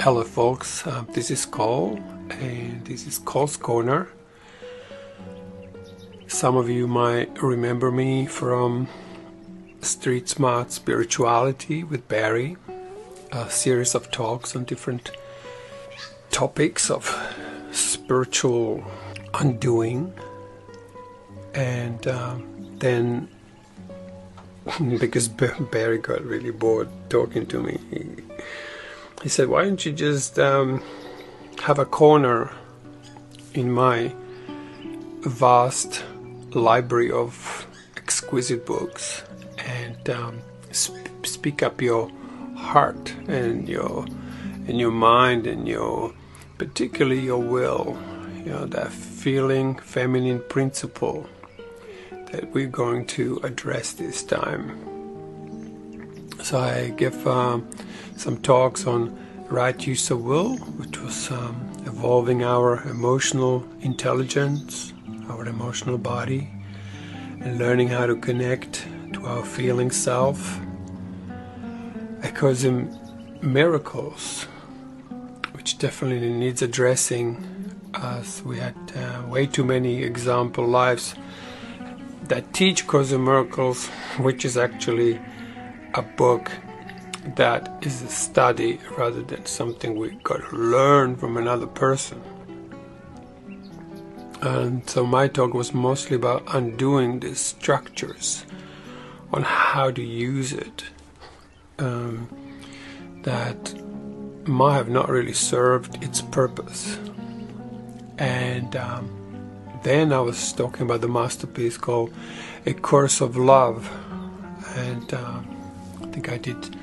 Hello folks, this is Cole and this is Cole's Corner. Some of you might remember me from Street Smart Spirituality with Barry, a series of talks on different topics of spiritual undoing. And then because Barry got really bored talking to me, he said, why don't you just have a corner in my vast library of exquisite books and speak up your heart and your mind and particularly your will, that feeling feminine principle that we're going to address this time. So I give some talks on right use of will, which was evolving our emotional intelligence, our emotional body, and learning how to connect to our feeling self. Because in miracles, which definitely needs addressing, as we had way too many example lives that teach Course in Miracles, which is actually a book that is a study rather than something we got to learn from another person. And so my talk was mostly about undoing these structures on how to use it that might have not really served its purpose. And then I was talking about the masterpiece called A Course of Love, and I think I did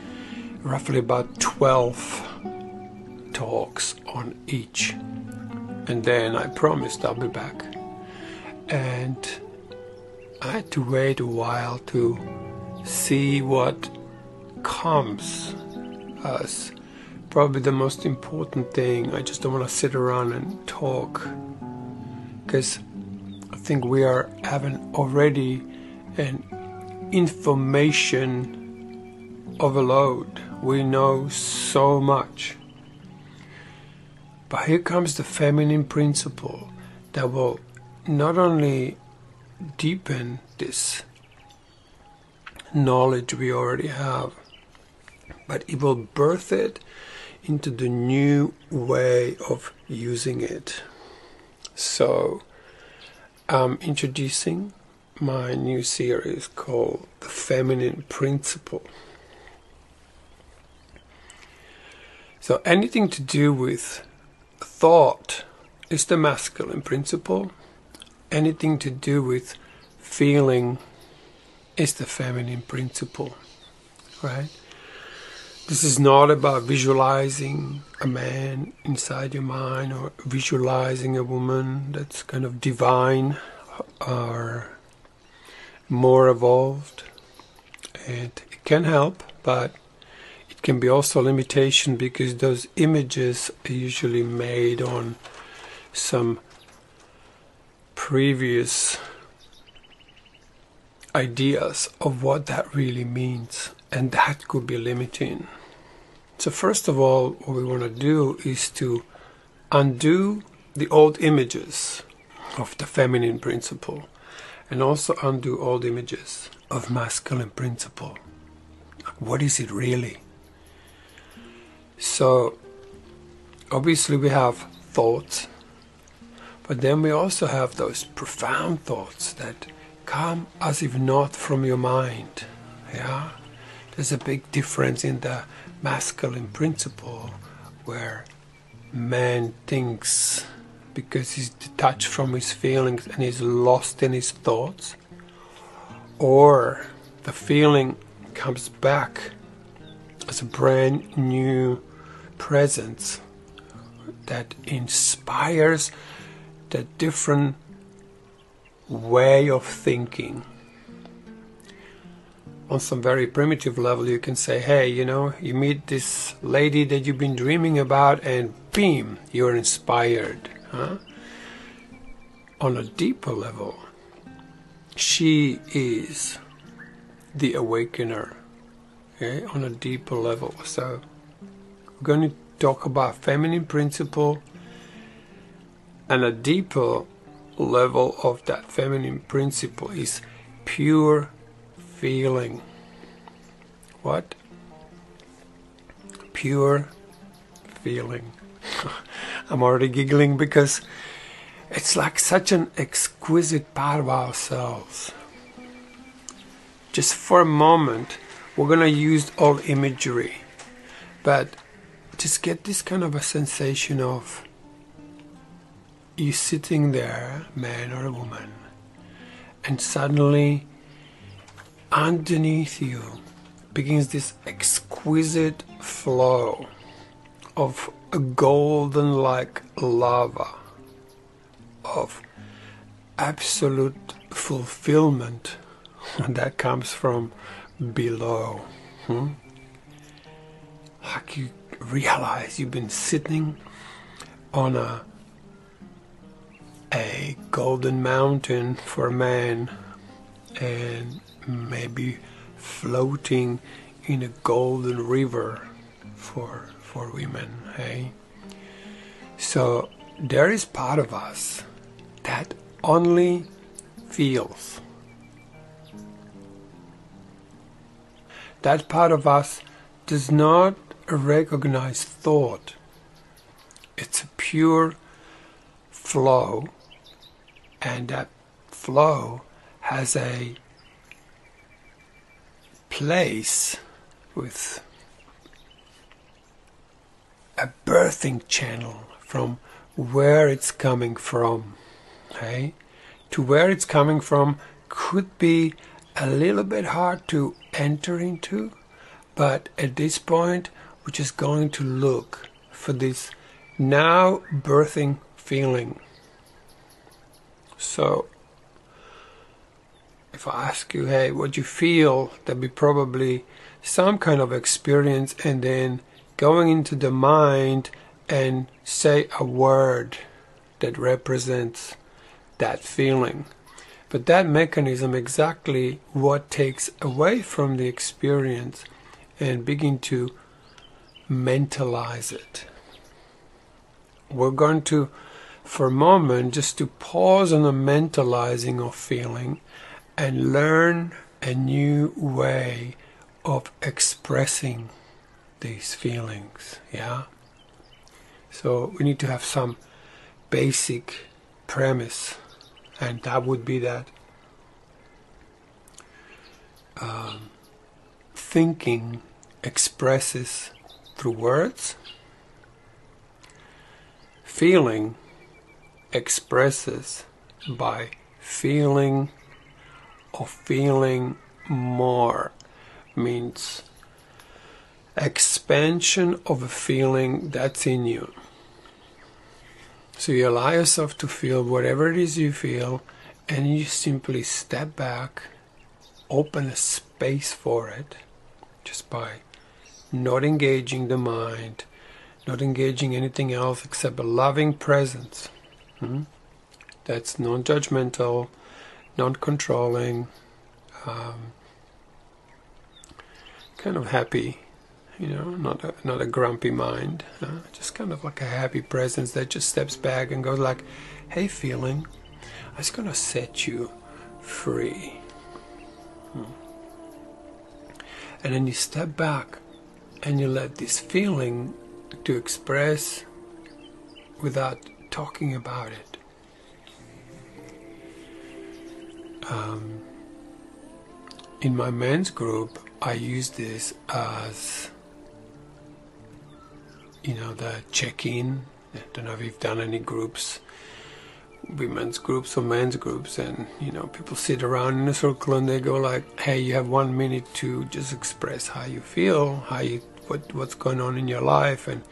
roughly about 12 talks on each, and then I promised I'll be back. And I had to wait a while to see what comes as probably the most important thing. I just don't want to sit around and talk, because I think we are having already an information overload. We know so much. But here comes the feminine principle that will not only deepen this knowledge we already have, but it will birth it into the new way of using it. So I'm introducing my new series called The Feminine Principle. So anything to do with thought is the masculine principle. Anything to do with feeling is the feminine principle, right? This is not about visualizing a man inside your mind or visualizing a woman that's kind of divine or more evolved. And it can help, but it can be also a limitation, because those images are usually made on some previous ideas of what that really means, and that could be limiting. So first of all, what we want to do is to undo the old images of the feminine principle, and also undo old images of masculine principle. What is it really? So obviously we have thoughts, but then we also have those profound thoughts that come as if not from your mind. Yeah, there's a big difference in the masculine principle, where man thinks because he's detached from his feelings and he's lost in his thoughts, or the feeling comes back as a brand new presence that inspires the different way of thinking. On some very primitive level, you can say, hey, you meet this lady that you've been dreaming about, and bam, you're inspired. Huh? On a deeper level, she is the awakener, okay, on a deeper level. So we're going to talk about feminine principle, and a deeper level of that feminine principle is pure feeling. What? Pure feeling. I'm already giggling because it's like such an exquisite part of ourselves. Just for a moment, we're going to use all imagery, but just get this kind of a sensation of you sitting there, man or a woman, and suddenly underneath you begins this exquisite flow of a golden like lava of absolute fulfillment that comes from below. Like you realize you've been sitting on a golden mountain for a man, and maybe floating in a golden river for women. Hey, so there is part of us that only feels. That part of us does not recognize thought. It's a pure flow, and that flow has a place with a birthing channel from where it's coming from. Okay? To where it's coming from could be a little bit hard to enter into, but at this point we're just going to look for this now birthing feeling. So if I ask you, hey, what you feel, that'd be probably some kind of experience, and then going into the mind and say a word that represents that feeling. But that mechanism exactly what takes away from the experience and begin to mentalize it. We're going to, for a moment, just to pause on the mentalizing of feeling and learn a new way of expressing these feelings. Yeah. So we need to have some basic premise, and that would be that thinking expresses through words, feeling expresses by feeling or feeling more, means expansion of a feeling that's in you. So you allow yourself to feel whatever it is you feel, and you simply step back, open a space for it, just by not engaging the mind, not engaging anything else except a loving presence. That's non-judgmental, non-controlling, kind of happy. Not a grumpy mind, just kind of like a happy presence that just steps back and goes like, hey feeling, I'm just gonna set you free. And then you step back and you let this feeling to express without talking about it. In my men's group, I use this as the check-in. I don't know if you've done any groups, women's groups or men's groups, and people sit around in a circle and they go like, hey, you have 1 minute to just express how you feel, what's going on in your life, and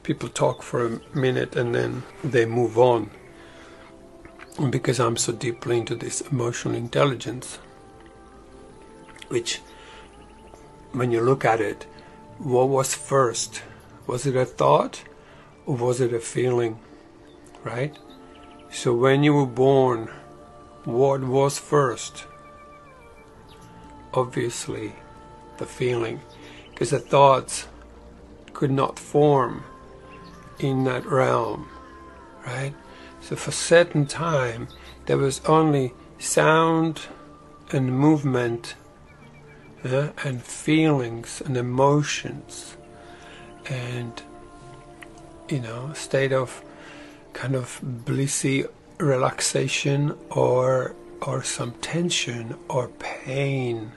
people talk for a minute and then they move on. And because I'm so deeply into this emotional intelligence, which when you look at it, what was first? Was it a thought or was it a feeling, right? So when you were born, what was first? Obviously the feeling, because the thoughts could not form in that realm, right? So for certain time there was only sound and movement, and feelings and emotions, and state of kind of blissy relaxation or some tension or pain.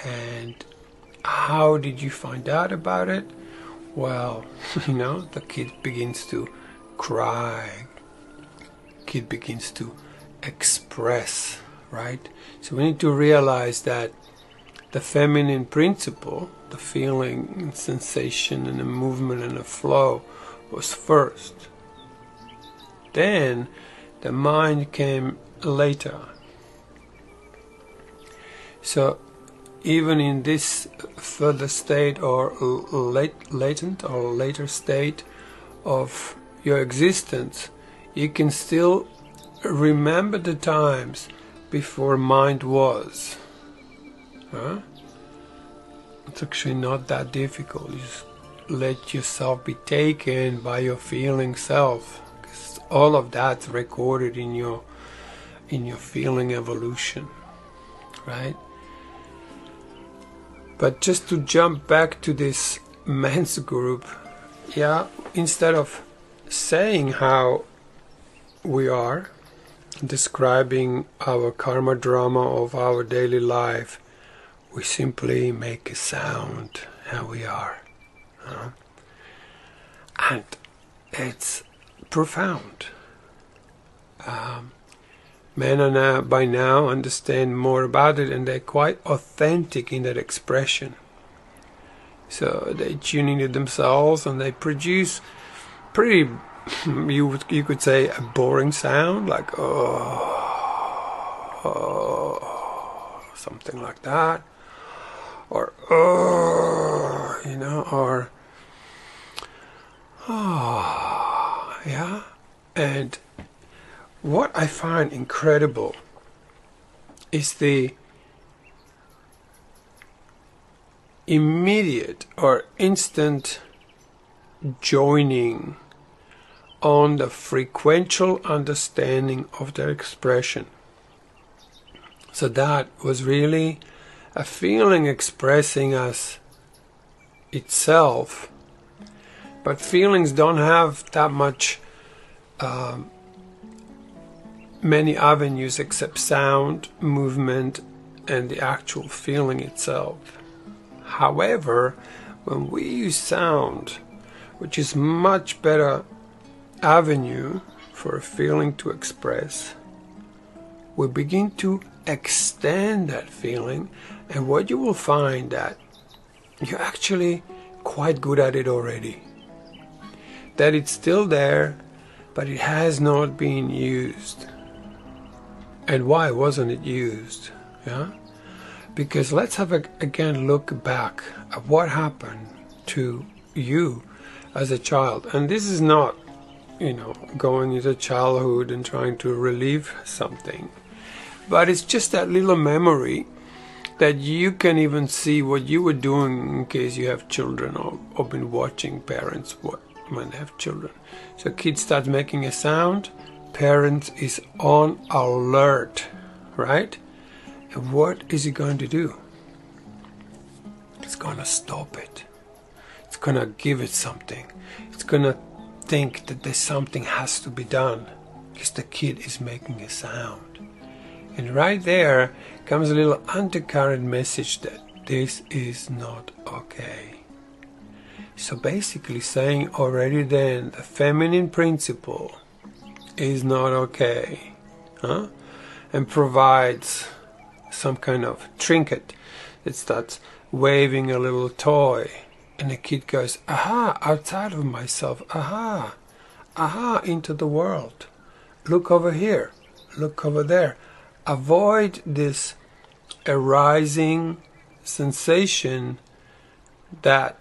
And how did you find out about it? Well, the kid begins to cry, kid begins to express, right? So we need to realize that the feminine principle, the feeling and sensation and the movement and the flow, was first. Then the mind came later. So even in this further state or latent or later state of your existence, you can still remember the times before mind was. It's actually not that difficult. You just let yourself be taken by your feeling self, because all of that's recorded in your feeling evolution, right? But just to jump back to this men's group, instead of saying how we are, describing our karma drama of our daily life, we simply make a sound how we are. And it's profound. Men are now, by now, understand more about it, and they're quite authentic in that expression. So they tune into themselves and they produce pretty, you could say, a boring sound, like something like that, or or and what I find incredible is the immediate or instant joining on the frequential understanding of their expression. So that was really a feeling expressing as itself, but feelings don't have that much many avenues except sound, movement, and the actual feeling itself. However, when we use sound, which is much better avenue for a feeling to express, we begin to extend that feeling, and what you will find that you're actually quite good at it already. That it's still there, but it has not been used. And why wasn't it used? Because let's have again look back at what happened to you as a child. And this is not, going into childhood and trying to relieve something, but it's just that little memory that you can even see what you were doing in case you have children, or been watching parents when they have children. So kid starts making a sound, parent is on alert, right? And what is he going to do? It's going to stop it. It's going to give it something. It's going to think that there's something has to be done because the kid is making a sound. And right there comes a little undercurrent message that this is not okay. So basically saying already then the feminine principle is not okay, and provides some kind of trinket that starts waving a little toy, and the kid goes, aha, outside of myself, aha, into the world, look over here, look over there. Avoid this arising sensation that,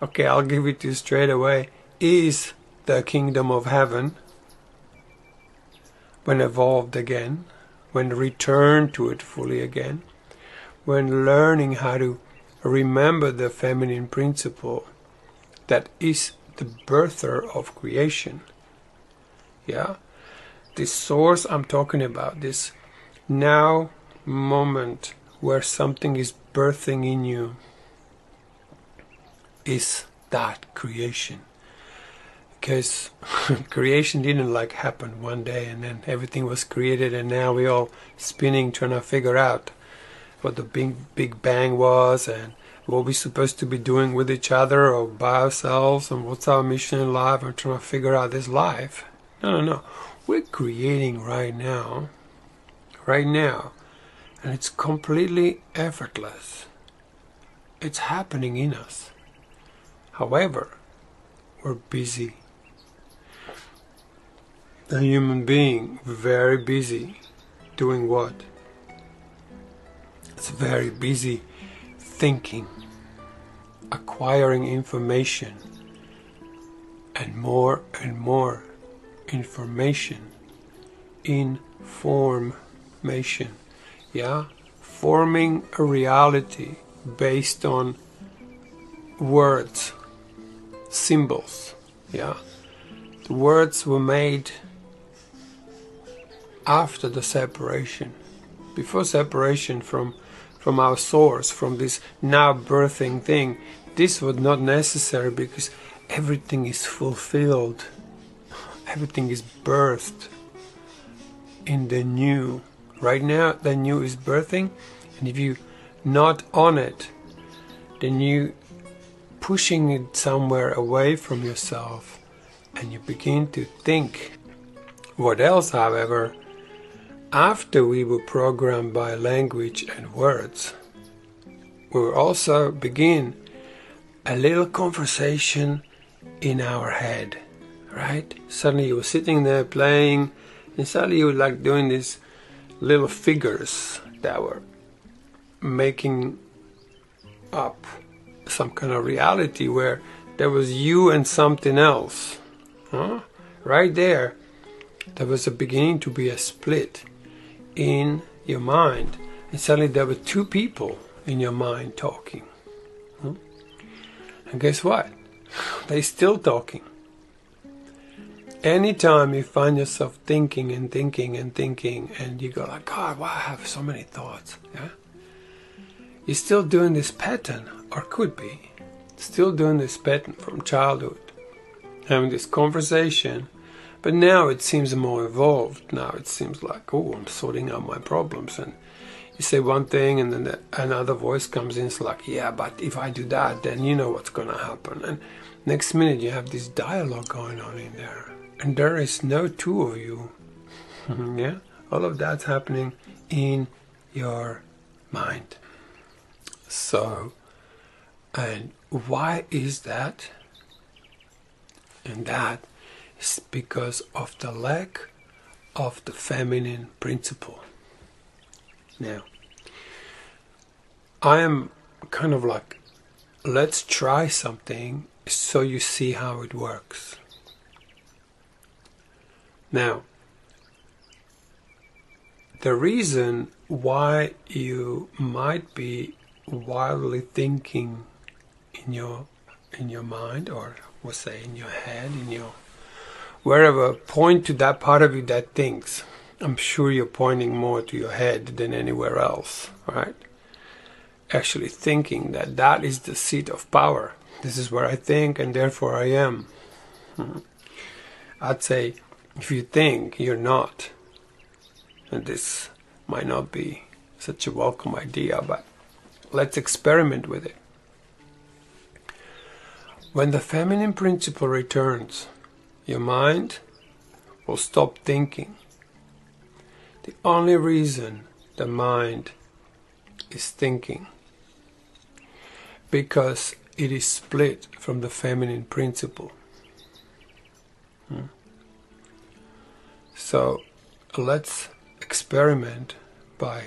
okay, I'll give it to you straight away, is the kingdom of heaven when evolved again, when returned to it fully again, when learning how to remember the feminine principle that is the birther of creation. Yeah? This source I'm talking about, this now moment where something is birthing in you, is that creation. Because creation didn't like happen one day and then everything was created and now we all spinning trying to figure out what the big bang was and what we're supposed to be doing with each other or by ourselves and what's our mission in life and trying to figure out this life. No. We're creating right now, and it's completely effortless. It's happening in us. However, we're busy. The human being, very busy. Doing what? It's very busy thinking, acquiring information, and more information. Information. Yeah? Forming a reality based on words, symbols. Yeah? The words were made after the separation. Before separation from our source, from this now birthing thing, this was not necessary because everything is fulfilled. Everything is birthed in the new. Right now, the new is birthing, and if you're not on it, then you pushing it somewhere away from yourself, and you begin to think. What else, however, after we were programmed by language and words, we will also begin a little conversation in our head, right? Suddenly you were sitting there playing, and suddenly you were like doing these little figures that were making up some kind of reality where there was you and something else. Huh? Right there was a beginning to be a split in your mind, and suddenly there were two people in your mind talking. And guess what? They're still talking. Anytime you find yourself thinking and thinking and thinking, and you go like, God, why I have so many thoughts? Yeah? You're still doing this pattern, or could be still doing this pattern from childhood, having this conversation. But now it seems more evolved. Now it seems like, oh, I'm sorting out my problems. And you say one thing and then another voice comes in. It's like, yeah, but if I do that, then you know what's going to happen. And next minute you have this dialogue going on in there. And there is no two of you. Yeah? All of that's happening in your mind. So, and why is that? And that is because of the lack of the feminine principle. Now, I am kind of like, let's try something so you see how it works. Now, the reason why you might be wildly thinking in your mind, or we'll say in your head, in your wherever, point to that part of you that thinks. I'm sure you're pointing more to your head than anywhere else, right? Actually thinking that that is the seat of power. This is where I think and therefore I am. I'd say if you think you're not, and this might not be such a welcome idea, but let's experiment with it. When the feminine principle returns, your mind will stop thinking. The only reason the mind is thinking, because it is split from the feminine principle. So let's experiment by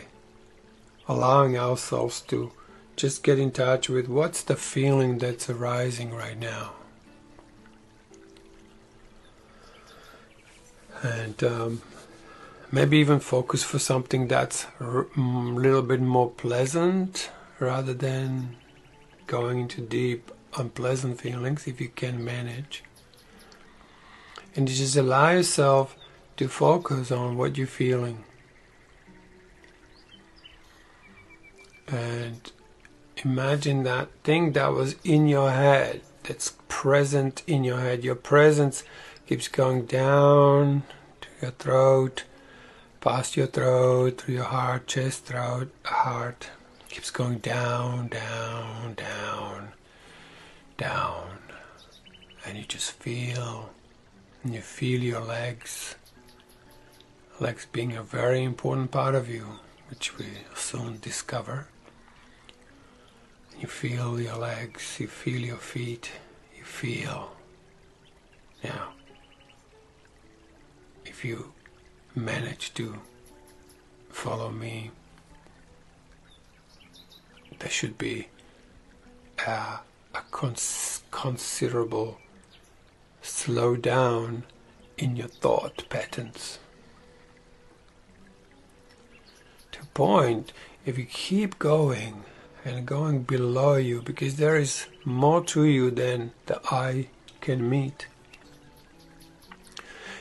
allowing ourselves to just get in touch with what's the feeling that's arising right now. And maybe even focus for something that's a little bit more pleasant rather than going into deep unpleasant feelings if you can manage. And you just allow yourself to focus on what you're feeling. And imagine that thing that was in your head, that's present in your head. Your presence keeps going down to your throat, past your throat, through your heart, chest, throat, heart. Keeps going down, down, down, down. And you just feel, and you feel your legs. Legs being a very important part of you, which we soon discover. You feel your legs, you feel your feet, you feel. Now, if you manage to follow me, there should be a considerable slowdown in your thought patterns. To a point, if you keep going and going below you, because there is more to you than the eye can meet.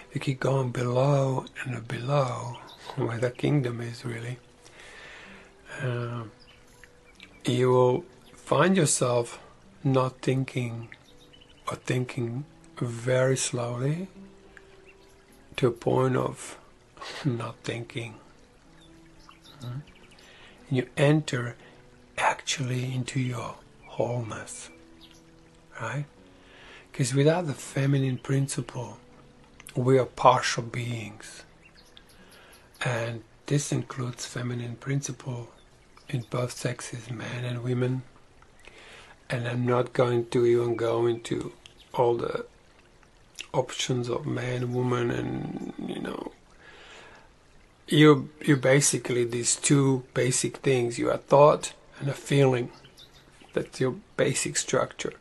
If you keep going below and below, where the kingdom is really, you will find yourself not thinking, or thinking very slowly to a point of not thinking. And you enter actually into your wholeness, right? Because without the feminine principle, we are partial beings. And this includes feminine principle in both sexes, men and women. And I'm not going to even go into all the options of man, woman, and you basically these two basic things. You are thought and a feeling. That's your basic structure.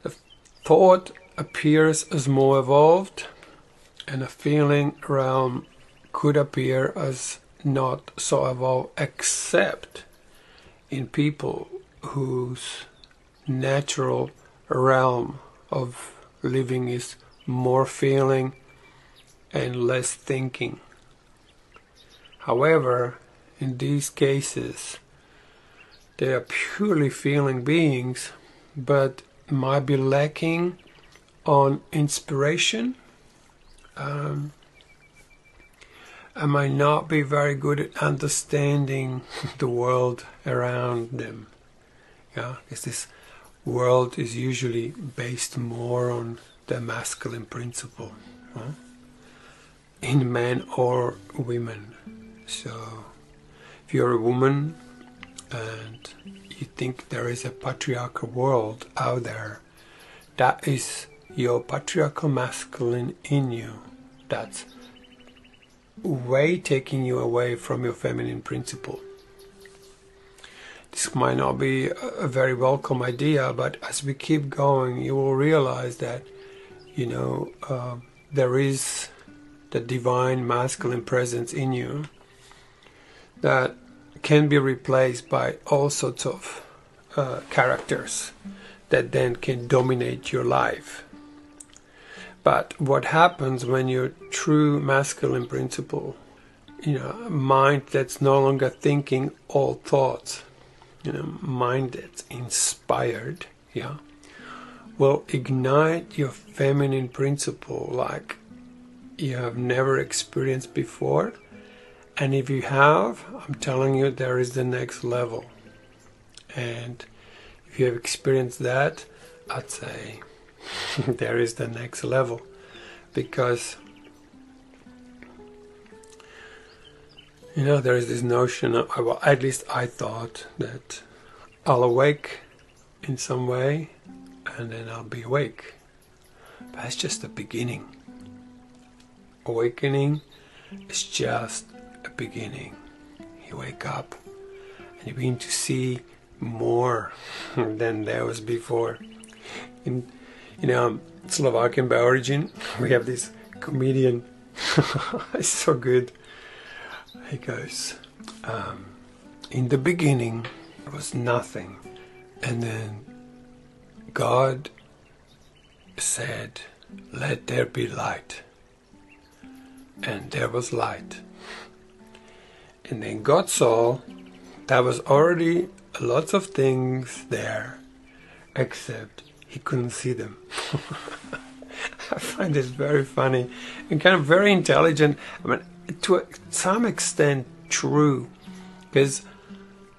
The thought appears as more evolved, and a feeling realm could appear as not so evolved, except in people whose natural realm of living is more feeling and less thinking. However, in these cases, they are purely feeling beings, but might be lacking on inspiration. I might not be very good at understanding the world around them. Yeah, because this world is usually based more on the masculine principle, huh? In men or women. So, if you're a woman and you think there is a patriarchal world out there, that is your patriarchal masculine in you. That's way taking you away from your feminine principle. This might not be a very welcome idea, but as we keep going, you will realize that, there is the divine masculine presence in you that can be replaced by all sorts of characters that then can dominate your life. But what happens when your true masculine principle, mind that's no longer thinking all thoughts, mind that's inspired, will ignite your feminine principle like you have never experienced before. And if you have, I'm telling you, there is the next level. And if you have experienced that, I'd say there is the next level. Because there is this notion of, well, at least I thought that I'll awake in some way and then I'll be awake. But that's just the beginning. Awakening is just a beginning. You wake up and you begin to see more than there was before. In Slovakian by origin, we have this comedian. It's so good. He goes, in the beginning there was nothing, and then God said, "Let there be light." And there was light. And then God saw there was already lots of things there, except he couldn't see them. I find this very funny and kind of very intelligent. I mean, to some extent true. Because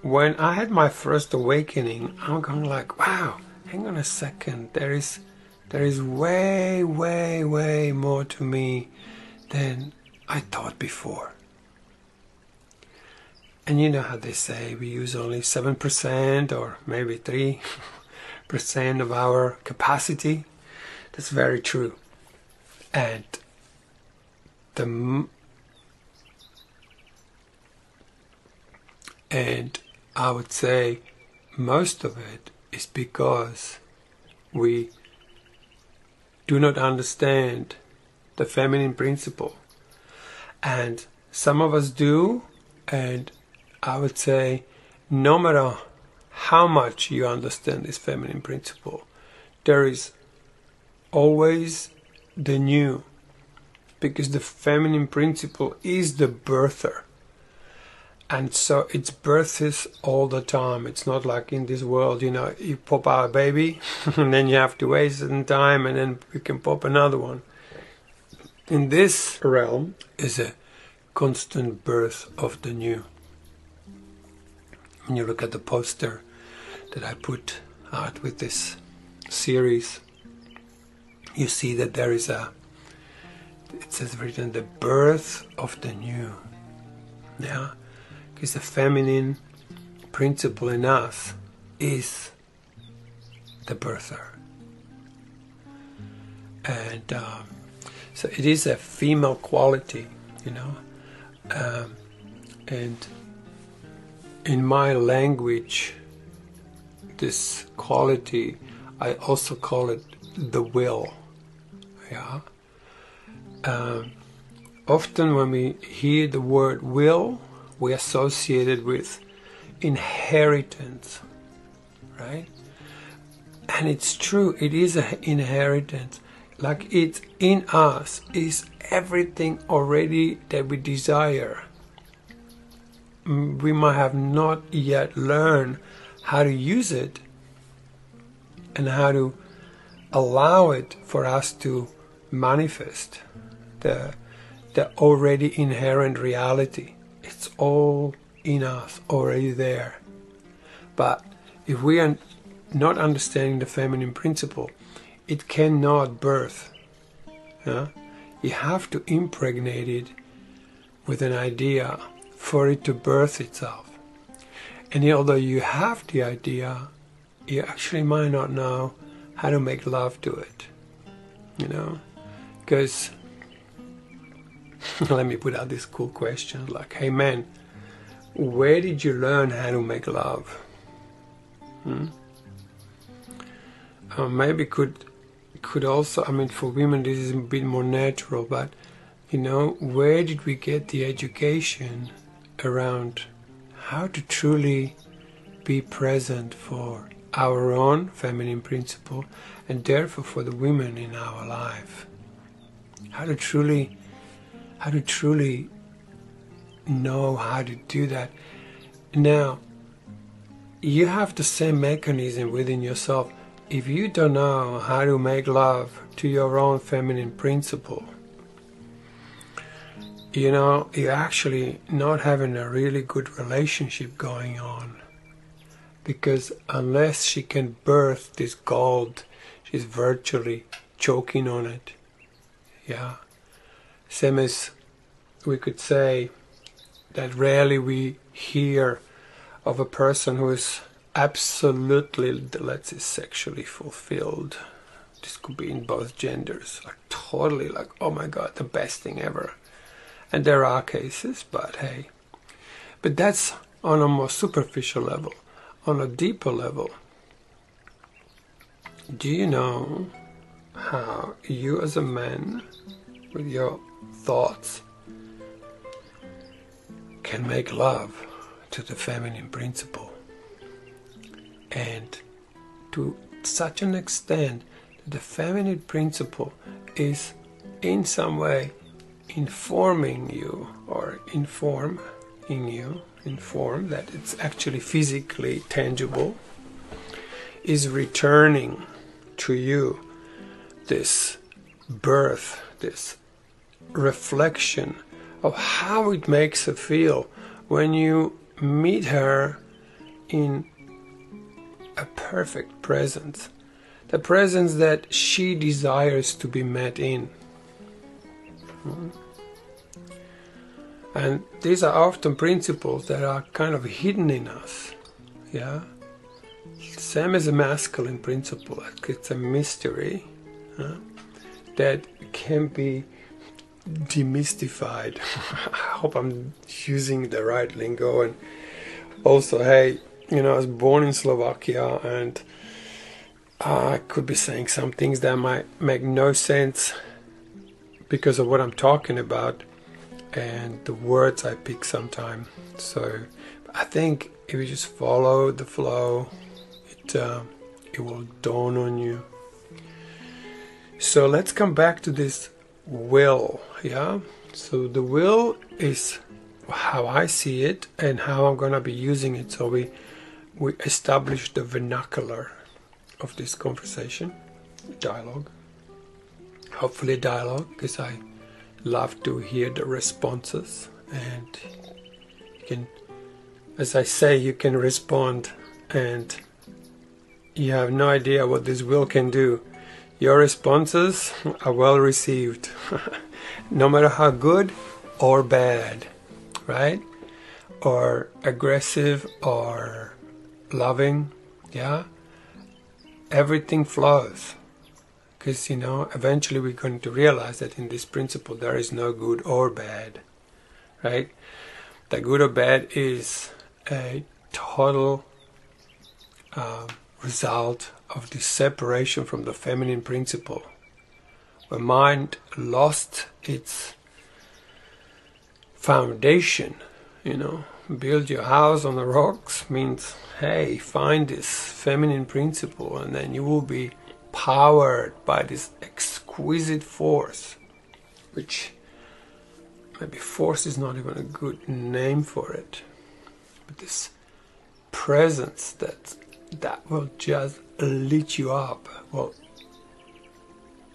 when I had my first awakening, I'm going like, wow, hang on a second. There is way, way, way more to me than I thought before. And you know how they say we use only 7% or maybe 3% of our capacity. That's very true. And I would say most of it is because we do not understand the feminine principle. And some of us do, and I would say no matter how much you understand this feminine principle, there is always the new, because the feminine principle is the birther. And so it's births all the time. It's not like in this world, you know, you pop out a baby and then you have to wait a certain time and then you can pop another one. In this realm is a constant birth of the new. When you look at the poster that I put out with this series, you see that there is it says written, the birth of the new. Yeah? Because the feminine principle in us is the birther. And so it is a female quality, you know. And in my language, this quality, I also call it the will. Yeah. Often when we hear the word will, we associate it with inheritance, right? And it's true, it is an inheritance. Like it's in us, is everything already that we desire. We might have not yet learned how to use it and how to allow it for us to manifest the already inherent reality. It's all in us, already there. But if we are not understanding the feminine principle, it cannot birth. Yeah? You have to impregnate it with an idea for it to birth itself. And although you have the idea, you actually might not know how to make love to it. You know? Because let me put out this cool question like, hey man, where did you learn how to make love? Maybe could also, I mean, for women this is a bit more natural, but you know, where did we get the education around how to truly be present for our own feminine principle and therefore for the women in our life? How to truly know how to do that. Now, you have the same mechanism within yourself. If you don't know how to make love to your own feminine principle, you know, you're actually not having a really good relationship going on. Because unless she can birth this gold, she's virtually choking on it. Yeah. Same as we could say that rarely we hear of a person who is absolutely, let's say, sexually fulfilled. This could be in both genders. Like totally like, oh my God, the best thing ever. And there are cases, but hey. But that's on a more superficial level. On a deeper level, do you know how you as a man, with your thoughts, can make love to the feminine principle and to such an extent that the feminine principle is in some way informing you, or inform that it's actually physically tangible, is returning to you this birth, this reflection of how it makes her feel when you meet her in a perfect presence, the presence that she desires to be met in. And these are often principles that are kind of hidden in us. Yeah, same as a masculine principle. It's a mystery that can be demystified. I hope I'm using the right lingo. And also, hey, I was born in Slovakia, and I could be saying some things that might make no sense because of what I'm talking about and the words I pick sometimes. So I think if you just follow the flow, it will dawn on you. So let's come back to this will. Yeah, so the will is how I see it and how I'm gonna be using it. So we establish the vernacular of this conversation, dialogue, hopefully dialogue, because I love to hear the responses. And you can, as I say, you can respond and you have no idea what this will can do. Your responses are well received, no matter how good or bad, right? Or aggressive or loving, yeah? Everything flows. Because, eventually we're going to realize that in this principle there is no good or bad, right? The good or bad is a total result of the separation from the feminine principle. When mind lost its foundation, build your house on the rocks means, hey, find this feminine principle, and then you will be powered by this exquisite force, which maybe force is not even a good name for it, but this presence that will just lit you up, will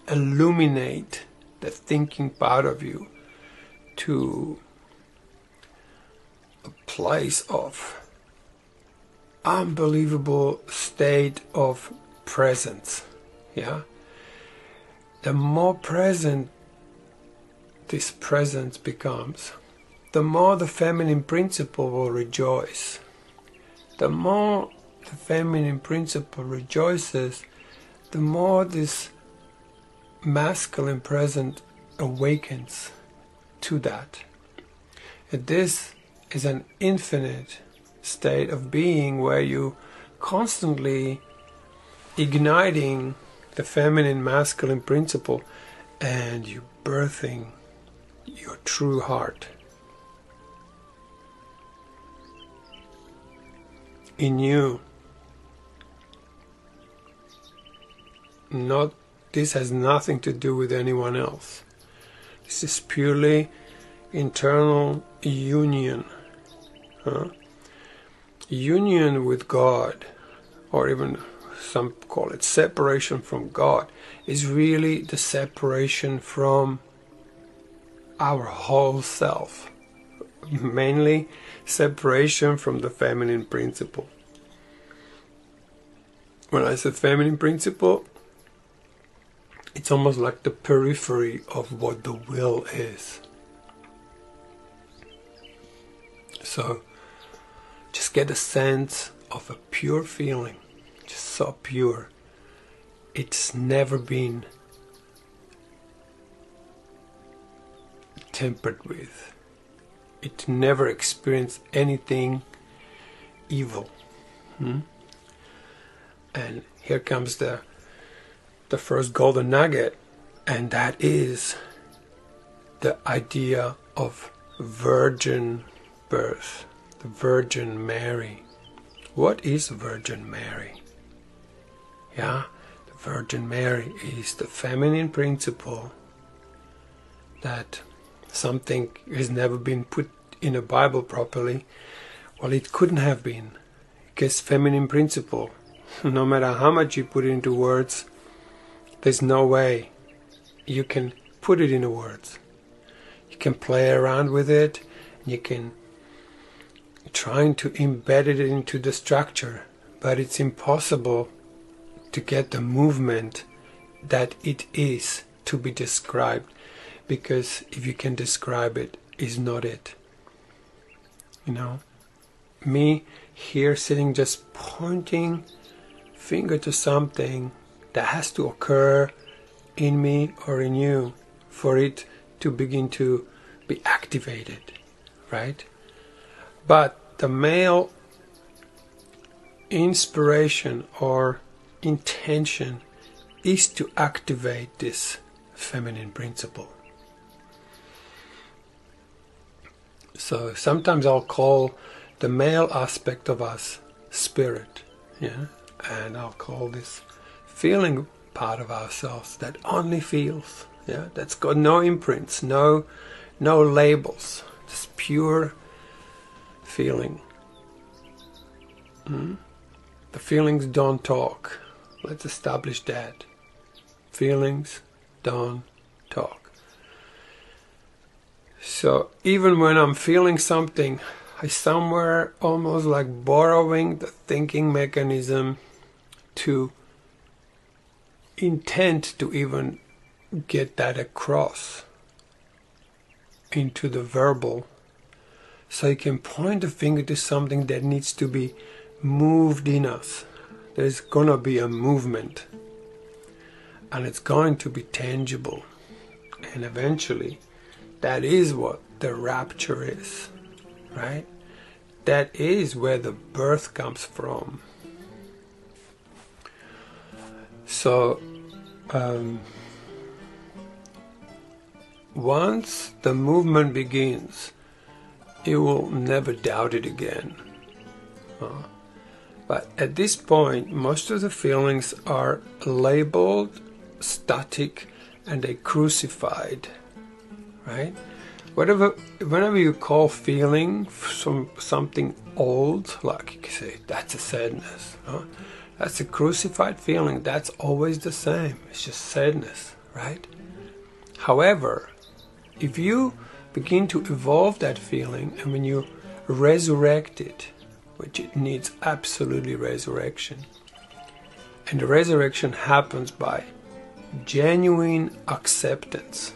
illuminate the thinking part of you to a place of unbelievable state of presence. Yeah, the more present this presence becomes, the more the feminine principle will rejoice. The more the feminine principle rejoices, the more this masculine presence awakens to that. And this is an infinite state of being where you constantly igniting the feminine masculine principle and you birthing your true heart in you. This has nothing to do with anyone else. This is purely internal union. Union with God, or even some call it separation from God, is really the separation from our whole self. Mainly separation from the feminine principle. When I say feminine principle, it's almost like the periphery of what the will is. So just get a sense of a pure feeling, just so pure. It's never been tempered with. It never experienced anything evil. And here comes the first golden nugget, and that is the idea of virgin birth, the Virgin Mary. What is Virgin Mary? Yeah, the Virgin Mary is the feminine principle that something has never been put in a Bible properly. Well, it couldn't have been, because feminine principle, no matter how much you put it into words, there's no way you can put it into words. You can play around with it, you can trying to embed it into the structure, but it's impossible to get the movement that it is to be described, because if you can describe it, is not it. You know, me here sitting just pointing finger to something that has to occur in me or in you for it to begin to be activated, right? But the male inspiration or intention is to activate this feminine principle. So sometimes I'll call the male aspect of us spirit, yeah, and I'll call this feeling part of ourselves that only feels, yeah, that's got no imprints, no labels, just pure feeling. The feelings don't talk. Let's establish that. Feelings don't talk. So even when I'm feeling something, I somewhere almost like borrowing the thinking mechanism to intend to even get that across into the verbal, so you can point the finger to something that needs to be moved in us. There's gonna be a movement, and it's going to be tangible, and eventually that is what the rapture is, right? That is where the birth comes from. So once the movement begins, you will never doubt it again. But at this point, most of the feelings are labeled, static, and they crucified, right? Whenever you call feeling something old, like you can say, that's a sadness, that's a crucified feeling, that's always the same, it's just sadness, right? However, if you begin to evolve that feeling, and when you resurrect it, which it needs absolutely resurrection, and the resurrection happens by genuine acceptance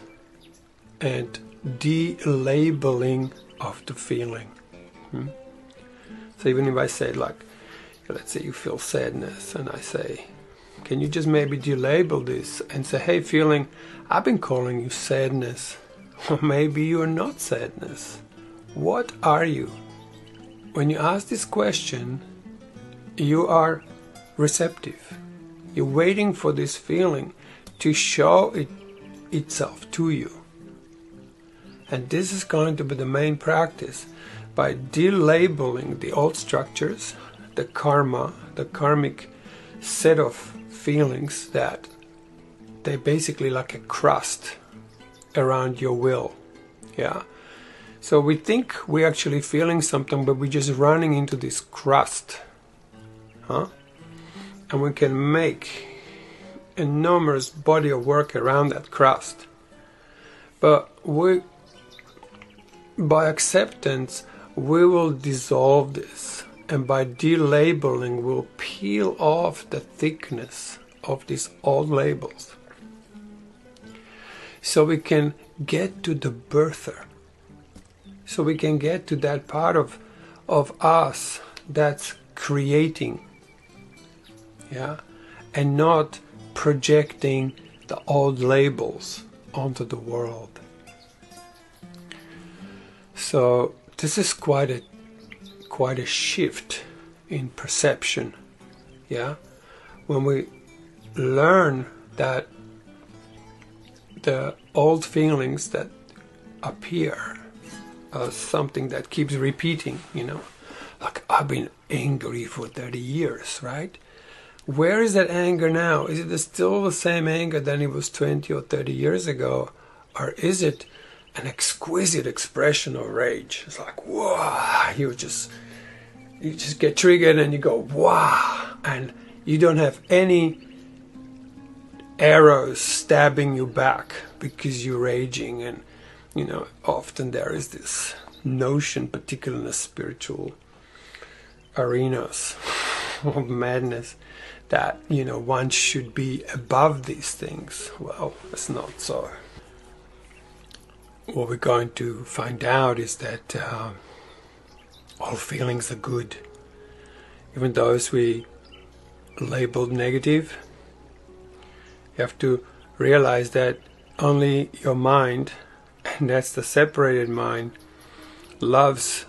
and de-labeling of the feeling. So even if I say, like, let's say you feel sadness, and I say, can you just maybe de-label this and say, hey feeling, I've been calling you sadness. Or maybe you're not sadness. What are you? When you ask this question, you are receptive. You're waiting for this feeling to show itself to you. And this is going to be the main practice, by delabeling the old structures, the karma, the karmic set of feelings that they're basically like a crust around your will. Yeah. So we think we're actually feeling something, but we're just running into this crust. And we can make enormous body of work around that crust. But by acceptance, we will dissolve this. And by delabeling, we'll peel off the thickness of these old labels. So we can get to the birther. So we can get to that part of us that's creating, yeah, and not projecting the old labels onto the world. So this is quite a shift in perception, yeah. When we learn that the old feelings that appear as something that keeps repeating, like I've been angry for 30 years, right? where is that anger now? Is it still the same anger than it was 20 or 30 years ago? Or is it an exquisite expression of rage? It's like, wow, you just get triggered and you go, wow, and you don't have any arrows stabbing you back because you're raging. And often there is this notion, particularly in the spiritual arenas of madness, that one should be above these things. Well, it's not so. What we're going to find out is that all feelings are good, even those we labeled negative. You have to realize that only your mind, and that's the separated mind, loves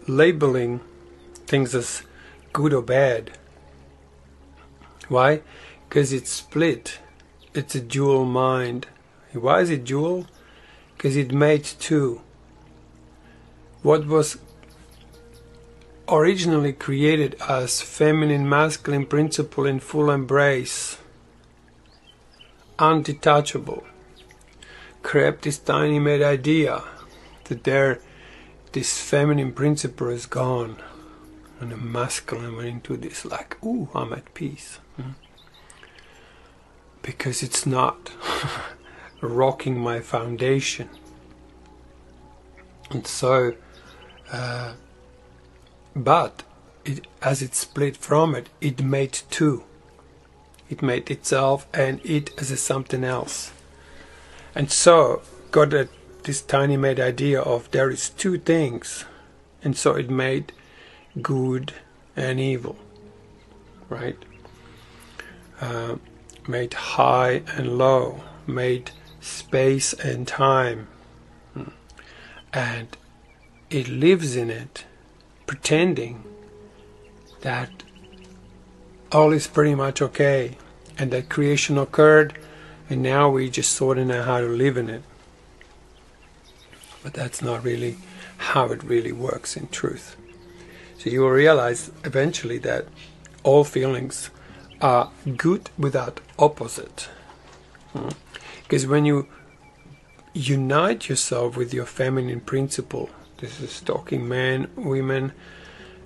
labeling things as good or bad. Why? Because it's split. It's a dual mind. Why is it dual? Because it made two. What was originally created as feminine, masculine principle in full embrace, undetachable, crept this tiny made idea that this feminine principle is gone, and the masculine went into this like, ooh, I'm at peace. Because it's not rocking my foundation. And so, but as it split from it, it made two. It made itself and it as a something else. And so got this tiny made idea of there is two things. And so it made good and evil, right? Made high and low, made space and time, and it lives in it, pretending that all is pretty much okay, and that creation occurred, and now we just sort of know how to live in it. But that's not really how it really works in truth. So you will realize eventually that all feelings are good without opposite. Because when you unite yourself with your feminine principle, this is talking men, women,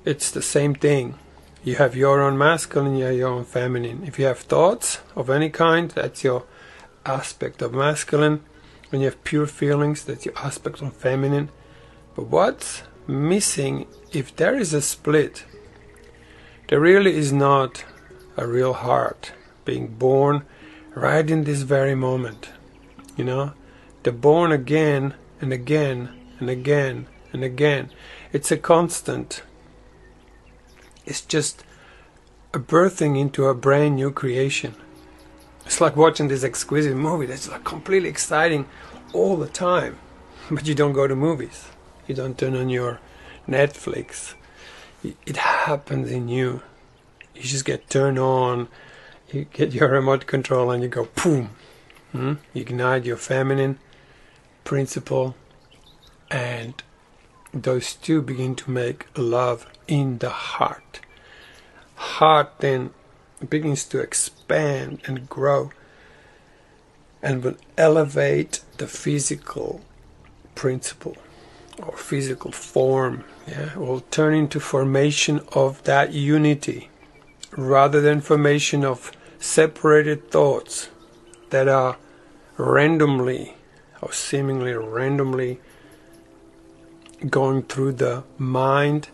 it's the same thing. You have your own masculine, you have your own feminine. If you have thoughts of any kind, that's your aspect of masculine. When you have pure feelings, that's your aspect of feminine. But what's missing, if there is a split, there really is not a real heart being born right in this very moment. They're born again and again and again and again. It's a constant. It's just a birthing into a brand new creation. It's like watching this exquisite movie that's like completely exciting all the time. But you don't go to movies. You don't turn on your Netflix. It happens in you. You just get turned on, you get your remote control and you go boom. You ignite your feminine principle, and those two begin to make love in the heart. Heart then begins to expand and grow and will elevate the physical principle or physical form. It will turn into formation of that unity, rather than formation of separated thoughts that are randomly or seemingly randomly going through the mind,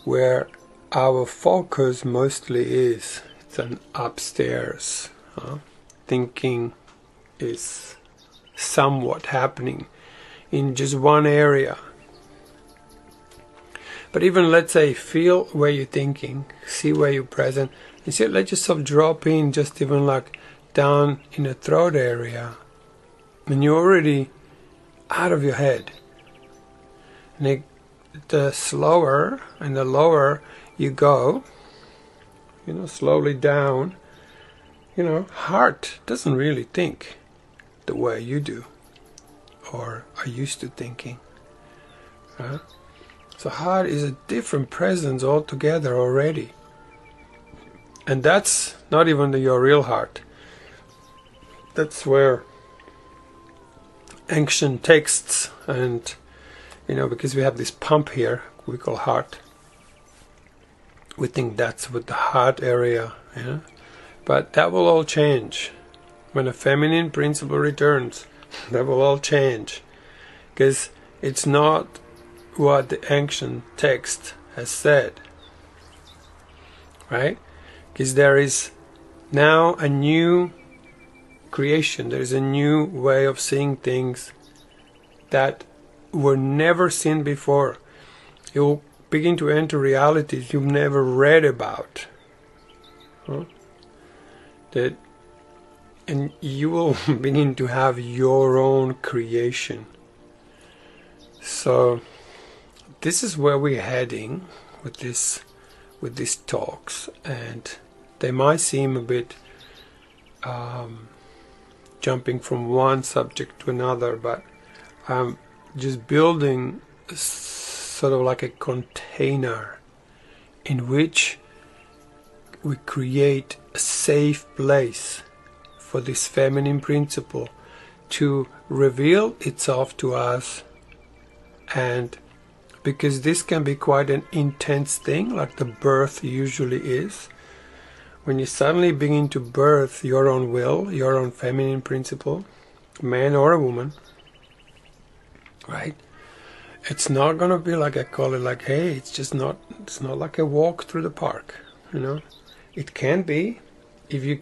where our focus mostly is. It's an upstairs. Thinking is somewhat happening in just one area. But even, let's say, feel where you're thinking, see where you're present, and see, let yourself drop in just even like down in the throat area, and you're already out of your head. And the slower and the lower you go, slowly down, heart doesn't really think the way you do or are used to thinking. So heart is a different presence altogether already. And that's not even your real heart. That's where ancient texts, and because we have this pump here we call heart, we think that's with the heart area, but that will all change when a feminine principle returns. That will all change, because it's not what the ancient text has said, right? Because there is now a new creation, there is a new way of seeing things that were never seen before. You'll begin to enter realities you've never read about, and you will begin to have your own creation. So this is where we're heading with these talks, and they might seem a bit jumping from one subject to another, but I'm just building sort of like a container in which we create a safe place for this feminine principle to reveal itself to us. And because this can be quite an intense thing, like the birth usually is, when you suddenly begin to birth your own will, your own feminine principle, man or a woman, right? It's not going to be like, I call it like, hey, it's not like a walk through the park, It can be, if you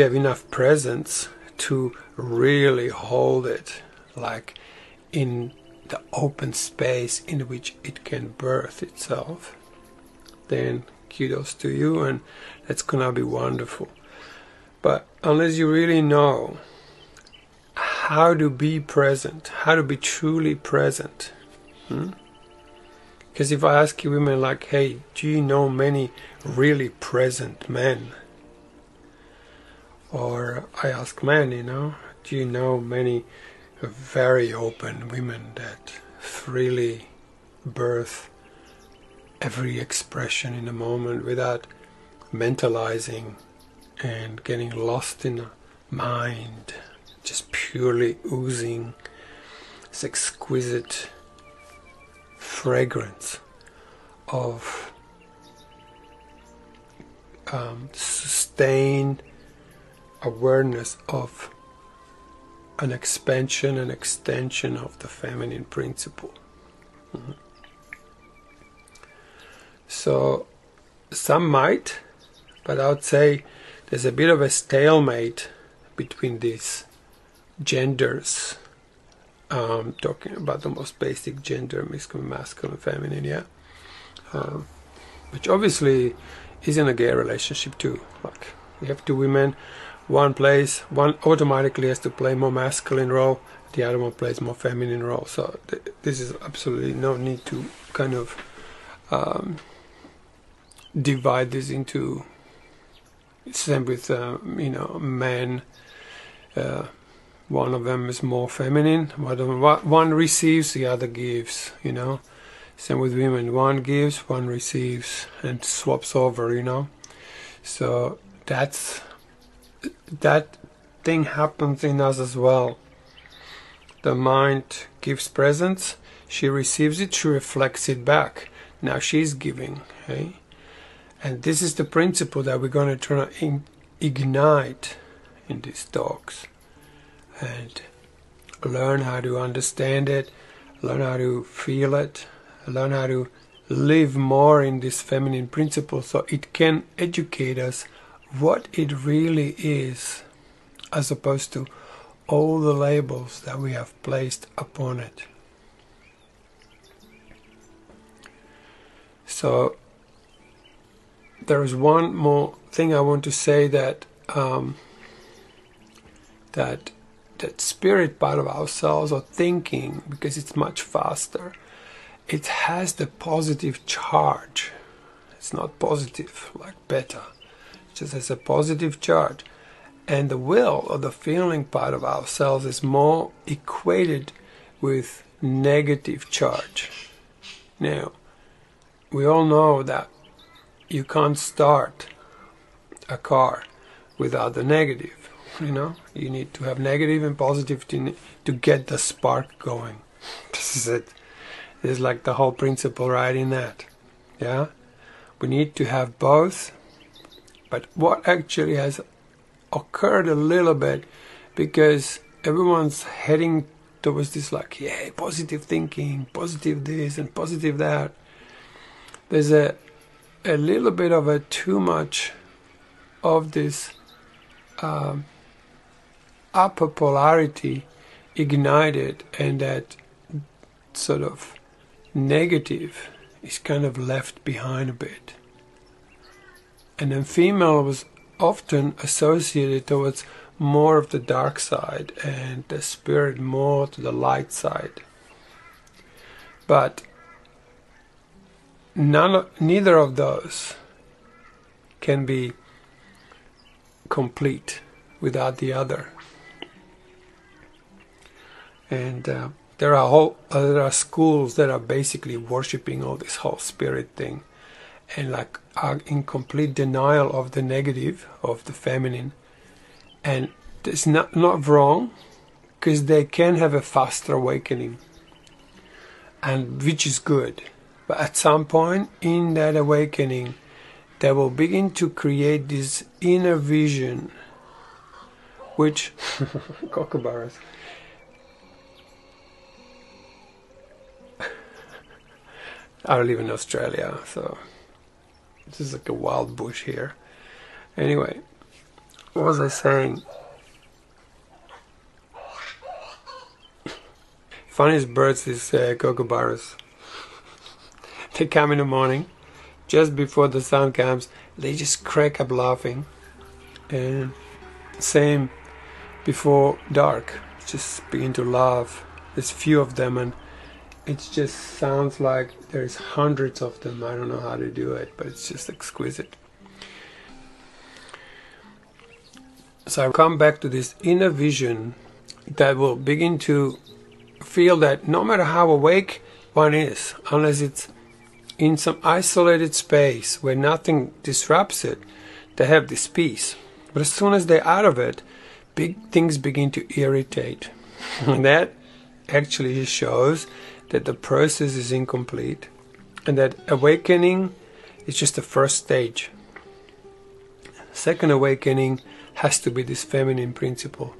have enough presence to really hold it, like in the open space in which it can birth itself, then kudos to you, and that's gonna be wonderful. But unless you really know how to be present, how to be truly present, because if I ask you women like, hey, do you know many really present men? Or I ask men, do you know many very open women that freely birth every expression in a moment without mentalizing and getting lost in a mind, just purely oozing this exquisite fragrance of sustained awareness of an expansion and extension of the feminine principle. So some might, but I would say there's a bit of a stalemate between these genders. Talking about the most basic gender, masculine, feminine, which obviously is in a gay relationship too. Like you have two women, one automatically has to play more masculine role, the other one plays more feminine role. So this is absolutely no need to kind of divide this into, same with men. One of them is more feminine, one receives, the other gives, Same with women, one gives, one receives, and swaps over, So that thing happens in us as well. The mind gives presence, she receives it, she reflects it back. Now she's giving, okay? And this is the principle that we're going to try to ignite in these talks, and learn how to understand it, learn how to feel it, learn how to live more in this feminine principle, so it can educate us what it really is, as opposed to all the labels that we have placed upon it. So there is one more thing I want to say, that that spirit part of ourselves, or thinking, because it's much faster, it has the positive charge. It's not positive like beta, it just has a positive charge. And the will, or the feeling part of ourselves, is more equated with negative charge. Now, we all know that you can't start a car without the negative. You know, you need to have negative and positive to get the spark going. This is it. It's like the whole principle right in that. Yeah, we need to have both. But what actually has occurred a little bit, because everyone's heading towards this like, yeah, positive thinking, positive this and positive that. There's a little bit of a too much of this upper polarity ignited, and that sort of negative is kind of left behind a bit. And then female was often associated towards more of the dark side, and the spirit more to the light side. But neither of those can be complete without the other. And there are schools that are basically worshipping all this whole spirit thing, and like are in complete denial of the negative, of the feminine. And it's not wrong, because they can have a faster awakening, and which is good. But at some point in that awakening, they will begin to create this inner vision, which kookaburras. I live in Australia, so this is like a wild bush here. Anyway, what was I saying? Funniest birds is kookaburras. They come in the morning, just before the sun comes, they just crack up laughing. And same before dark, just begin to laugh. There's few of them, and it just sounds like there's hundreds of them. I don't know how to do it, but it's just exquisite. So I come back to this inner vision that will begin to feel that no matter how awake one is, unless it's in some isolated space where nothing disrupts it, they have this peace. But as soon as they're out of it, big things begin to irritate. And that actually shows that the process is incomplete, and that awakening is just the first stage. Second awakening has to be this feminine principle,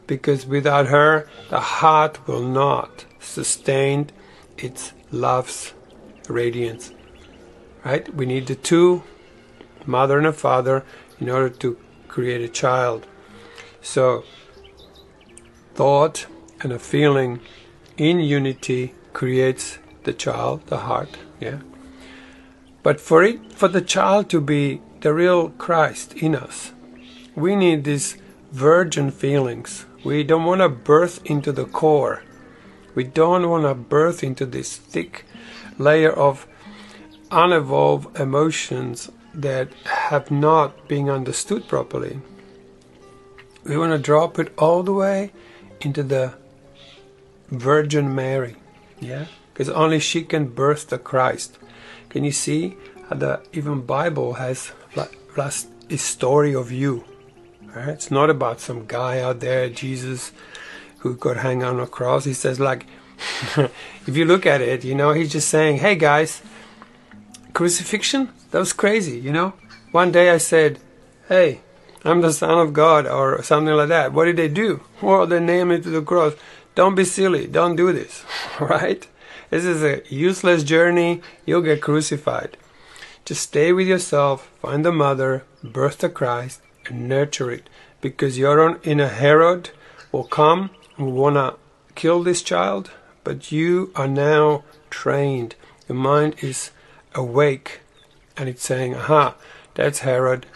because without her, the heart will not sustain its love's radiance. Right? We need the two, mother and a father, in order to create a child. So, thought and a feeling in unity creates the child, the heart. Yeah. But for the child to be the real Christ in us, we need these virgin feelings. We don't want to birth into the core. We don't want to birth into this thick layer of unevolved emotions that have not been understood properly. We want to drop it all the way into the Virgin Mary. Yeah, because only she can birth the Christ. Can you see how the even Bible has a story of you? Right? It's not about some guy out there, Jesus, who got hung on a cross. He says, like, if you look at it, you know, he's just saying, hey guys, crucifixion, that was crazy, you know. One day I said, hey, I'm the Son of God, or something like that. What did they do? Well, they nailed me to the cross. Don't be silly. Don't do this. Right? This is a useless journey. You'll get crucified. Just stay with yourself, find the mother, birth the Christ, and nurture it. Because your own inner Herod will come and want to kill this child, but you are now trained. Your mind is awake, and it's saying, aha, that's Herod.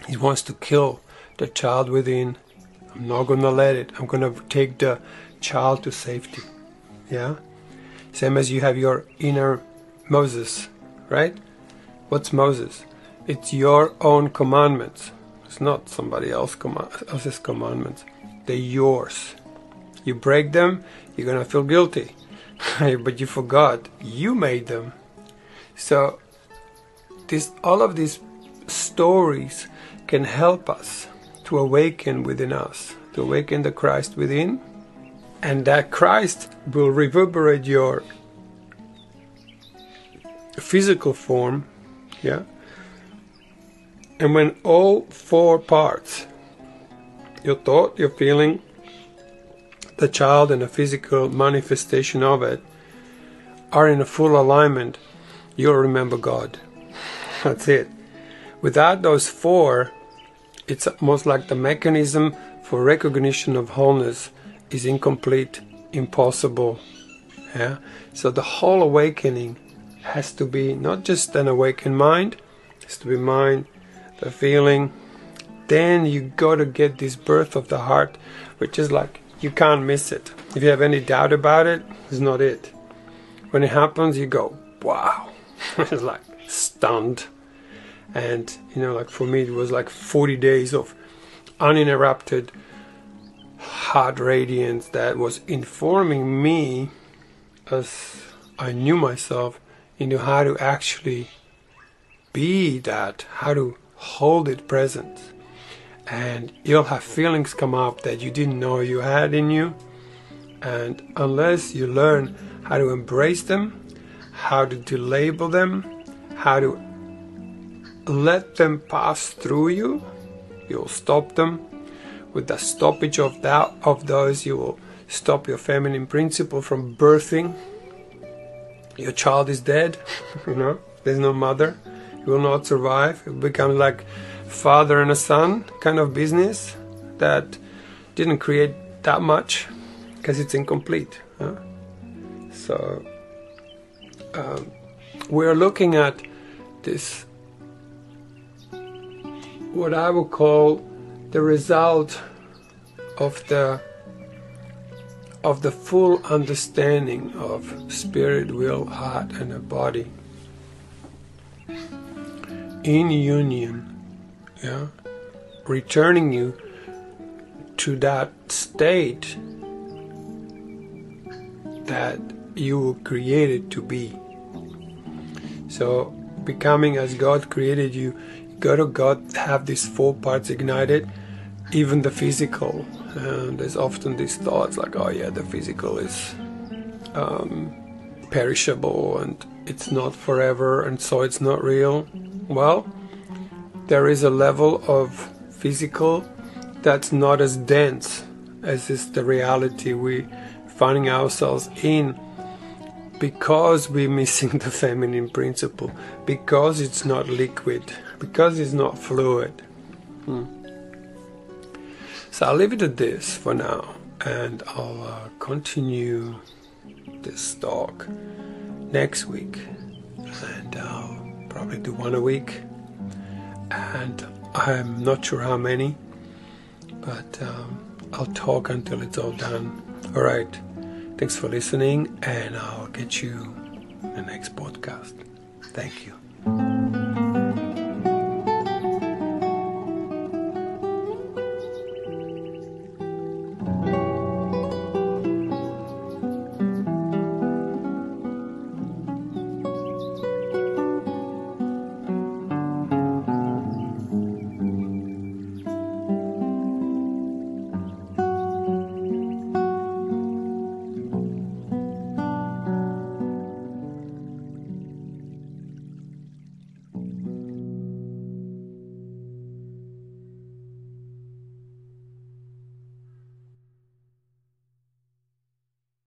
He wants to kill the child within. I'm not going to let it. I'm going to take the child to safety. Yeah? Same as you have your inner Moses, right? What's Moses? It's your own commandments. It's not somebody else's commandments. They're yours. You break them, you're going to feel guilty. But you forgot. You made them. So all of these stories can help us to awaken within us, to awaken the Christ within, and that Christ will reverberate your physical form, yeah. And when all four parts, your thought, your feeling, the child, and the physical manifestation of it, are in a full alignment, you'll remember God. That's it. Without those four, it's almost like the mechanism for recognition of wholeness is incomplete, impossible. Yeah. So the whole awakening has to be not just an awakened mind, it has to be mind, the feeling. Then you got to get this birth of the heart, which is like you can't miss it. If you have any doubt about it, it's not it. When it happens, you go, wow. It's like stunned. And like for me, it was like 40 days of uninterrupted heart radiance that was informing me, as I knew myself, into how to actually be that, how to hold it present. And you'll have feelings come up that you didn't know you had in you, and unless you learn how to embrace them, how to delabel them, how to let them pass through you, you'll stop them. With the stoppage of those, you will stop your feminine principle from birthing. Your child is dead, there's no mother, you will not survive. It becomes like father and a son kind of business that didn't create that much because it's incomplete. So we're looking at this, what I would call the result of the full understanding of spirit, will, heart, and a body in union. Yeah, returning you to that state that you were created to be. So becoming as God created you, God have these four parts ignited, even the physical. And there's often these thoughts like, oh yeah, the physical is perishable and it's not forever, and so it's not real. Well, there is a level of physical that's not as dense as is the reality we're finding ourselves in, because we're missing the feminine principle, because it's not liquid, because it's not fluid. So I'll leave it at this for now, and I'll continue this talk next week, and I'll probably do one a week, and I'm not sure how many, but I'll talk until it's all done. Alright, thanks for listening, and I'll get you in the next podcast. Thank you.